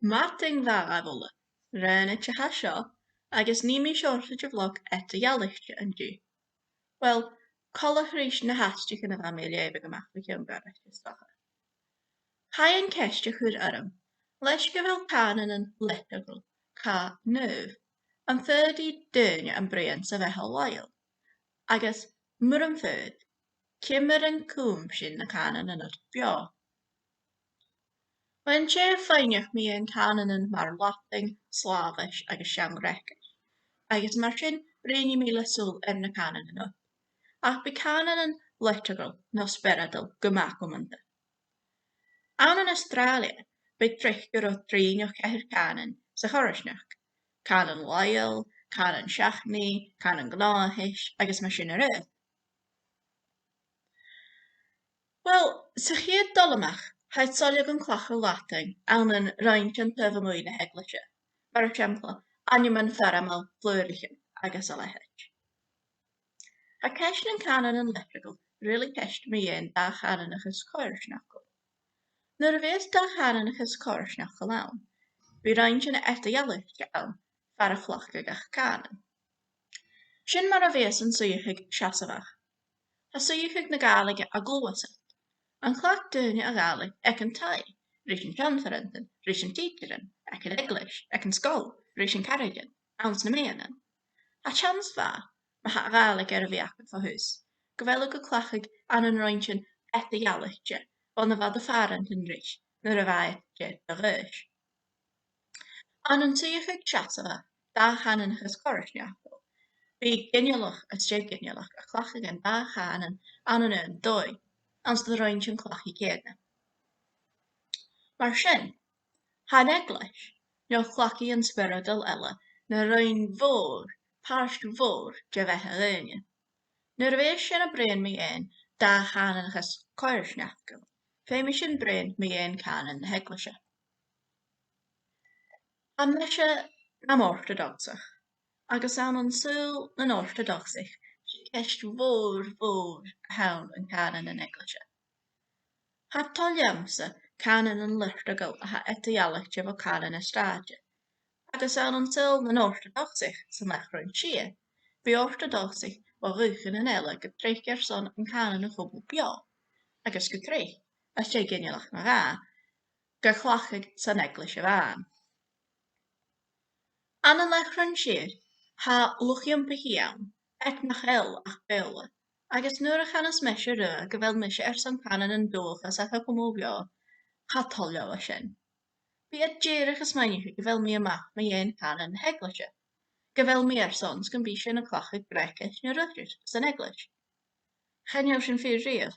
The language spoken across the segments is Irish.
Martin Varavola, Rana Chahasha, agus Nimi shortage of luck at the Yalish and you. Well, Colachrish na hastic in a family begamach became Garachestacha. High and Keshta hood Adam, Leshgavel Cànanan Liturgical, Ca naomh, and 30 daoine and brains of bheil làitheil, agus muram faod, ciamar and coimhearsnachdail na Cànanan at bheatha. When sé féinneach mí an Cànanan mar Latin, Slavish agus Shamgreicish, agus mar sin réine míle súl na Cànanan up, ach be Cànanan Liturgical nó spiritual gomachomanta. An in Australia, be trichgur o tríneach Cànanan sa chorisneach, Cànan làitheil, Cànan seachnaí, Cànan gnáthis, agus mar sin rud. Well, sa chéad dolamach, haid solig an clacha Latin an an rointin tyfa na Eglise, mar exempla, animan feramal bruidhinn agus a làitheil. Ha ceist an Cànanan Liturgical really ceist mí dà-chànanachas coimhearsnachdail. Nuair a bhés dà-chànanachas coimhearsnachdail ann, bhí rointin theology ann far a chlocha gach Cànan. Sin mar a bhés an suíochaigh seasamach. Ha suíochaigh na Gaeilge a glóasacht, an chlach daoine a Gaeilge ag an tae, rís an seanfarentin, rís an títerin, ag an Eglise, ag an scóil, rís an carrigan, ans na méanan. Ha chans bha, ma ha Gaeilge a bhíach fa hús, go bhfuil go clachaigh an rointin theology, on na bhd a farentin rís, nuair a bhaid a rís. An suíochaigh seasamach, dà-chànanachas coimhearsnachdail, bhí ginealach a ginnealach a clachaigh an dà-chànan an dói, ans de rointin clachaí céadna. Mar sin, ha an Eglise, nó clachaí an spiritual eile na roin mhór, páist mhór de bheitha daoine. Nuair a bhés sin a bréan mí dà-chànanachas coimhearsnachdail, fé mí sin bréan mí Cànan na Eglise. An meise am orthodoxach, agus an súl na orthodoxach, ceist mhór hawn an Cànan an Eglise. Ha toliamsa Cànanan Liturgical a ha theology o Cànan Estadia, agus an súl na orthodoxach san lechrain siad, bhí orthodoxach o ruchan an eile go trícear son an Cànan a chubal beo, agus go trí, a sé ginealach na gá, go chlachaigh san Eglise bhain. An an lechrain siad, ha luchiampa hiawn, ag nach ach bheile, agus nuair a chanas meise rua go bhfuil meise san Cànanan dóchas a go mó beo, ha tolio a sin. Bhí déirech is mainneach go bhfuil mí amach mé Cànan na Eglise, go bhfuil mí sons gan bhí sin a clachaigh Greicis nó Ruthris san Eglise. Cheanneamh sin fí riamh,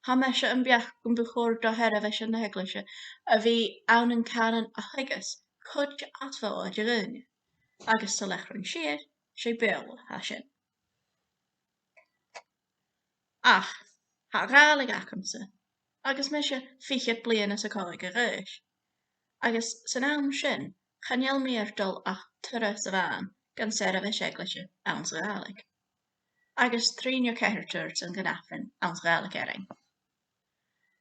ha meise an beach gon buchóir do heireh sin na Eglise a bhí ann an Cànan a chuigas chud as faod a gine, agus sa lechrain siad sé bheil ha sin. Ach, ha Gaeilge acamsa, agus meise fichiad bliana sa coig a réis, agus san am sin chaneal míar dul ach tura sa bhain gan seirbheis Eglise ans Gaeilge, agus tríne ceirteir san gannafrin ans Gaeilge erin.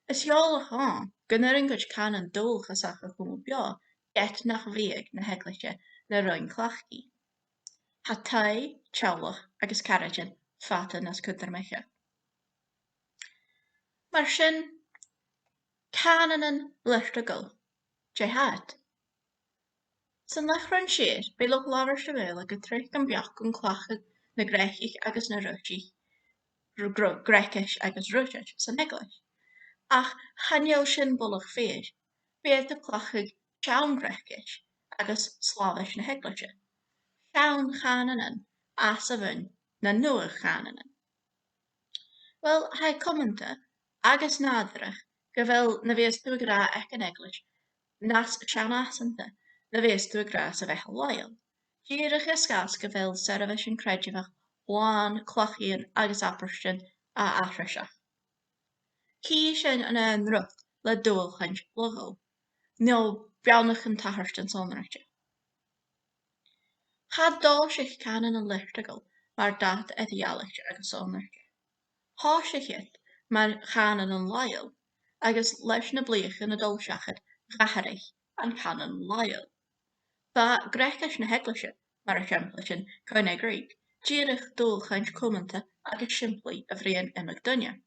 Is jólalach an gunnar an gud Cànan dóchas ach a chumú beo get nach bhíag na Eglise na roin clachí. Ha tae, teolach agus carrigan fata nas cudar meiche. Mar sin, Cànanan Liturgical, sé had. San lechrain siad, be loch lábhar sa bheile go trich an beach gon clachaigh na Greicis agus na Ruthí, Greicis agus Ruthis san Eglise. Ach chaneal sin bulach féir, bead a clachaigh teann Greicis agus Slavish na Eglise. Teann Cànanan as a bhain na nuach Cànanan. Well, ha commenta agus nádrach go bhfuil na bhés tú gra ag an Eglise nas seanasanta na bhés tú gra sa bheitha làitheil. Díirech is gas go bhfuil seirbheis an creidimach bháin clochaíon agus apairsin a athraseach. Cí sin an ruth le dúilchaint blogó, nó beannach an tathairt an sonraite. Cha dá sich Cànanan Liturgical mar dat theology agus sonraite. Há sichiad mar Cànanan làitheil agus leis na bliacha na dulseachad ghatharaigh an canan làitheil. Ba Gréchas na Heaglaise, mar exempla sin coine Greek, díreach dul chaint cumanta agus siimplí a bhríonn imig duine,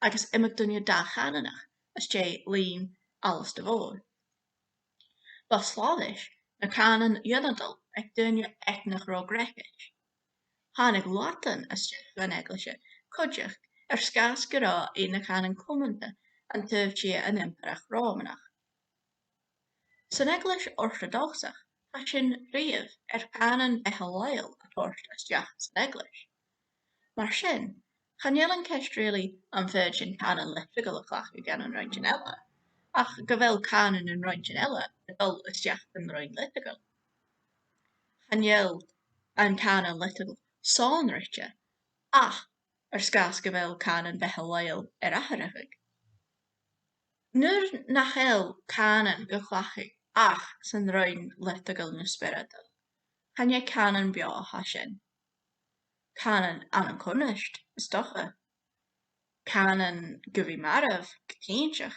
agus imig duine dà-chànanach, as té líon alles de bhór. Ba Sláis na canan ionadal ag duine etnach ró Gréchas. Tháinig Látain as té gan Eaglaise cuideach scas go rá í na canan cumanta an tuimhtí an impeach Rómanach. San Eaglas Orthodoxach tá sin riamh canan bheitha a thuairt isteach san Eaglas. Mar sin, chaneal an ceist rialaí an féid sin canan liturgical a chhlaach gan an rointin eile, ach go bhfuil canan an rointin eile a dul isteach an roin liturgical. Chaneal an canan liturgical sónrite, ach scas go bhfuil canan bheitha athraitheach. Nuair nach bhfuil canan go chhlaach ach san roin liturgical na spiritual, chaine canan beátha sin. Canan an cunaist is docha. Canan go bhí maribh go cínseach.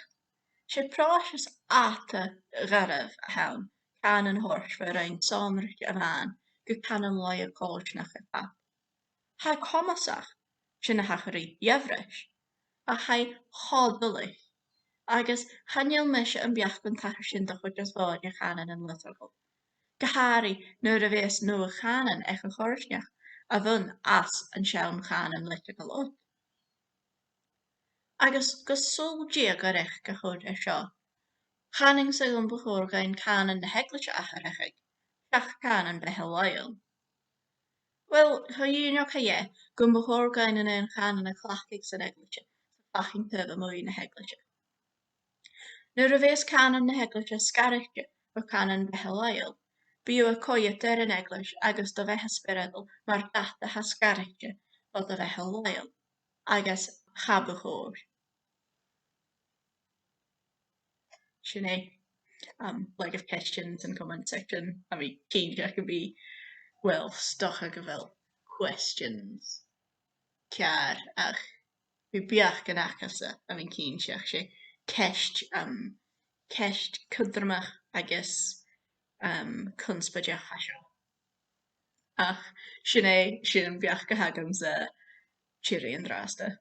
Sé práis áta gharibh a thabhain canan thuairt fa roinn sónrite a bhain go canan làitheil cóisnach a fad. Tá comasach sin na hacharí dheimhris, a cha chódulaich, agus chaneal mise an beach gon taithir sin do chuid as bháid a canan an liturgical. Go háirí nuair a bhés nua canan ag an chóisneach a bhain as an sean canan liturgical út. Agus go súldí go raibh go chud seo. Chaning sa an bhórgain canan na Heaglaise a tharaigh, seach canan bheitha làitheil. Well, tá dhéanach é go bhórgain in an canan a chhlaachigh san Eaglaise sa fachin tuibh muí na Heaglaise. Nuair a bhés canan na Heaglaise scairte go canan bheitha làitheil, bíú a coiad ar an Eaglas agus do bheitha spiritual mar daata ha scairte fod a bheitha làitheil, agus chabhchóir. Sinead, like if questions in comment section, I mean, cínte could be, well, stocha go bhfuil questions. Cear ach, bhí beach gan achasa, I mean, cínteach sé ceist cudramach agus cunspadeach seo. Ach, Sinead, sin beach go hagam sa tíri an drásta.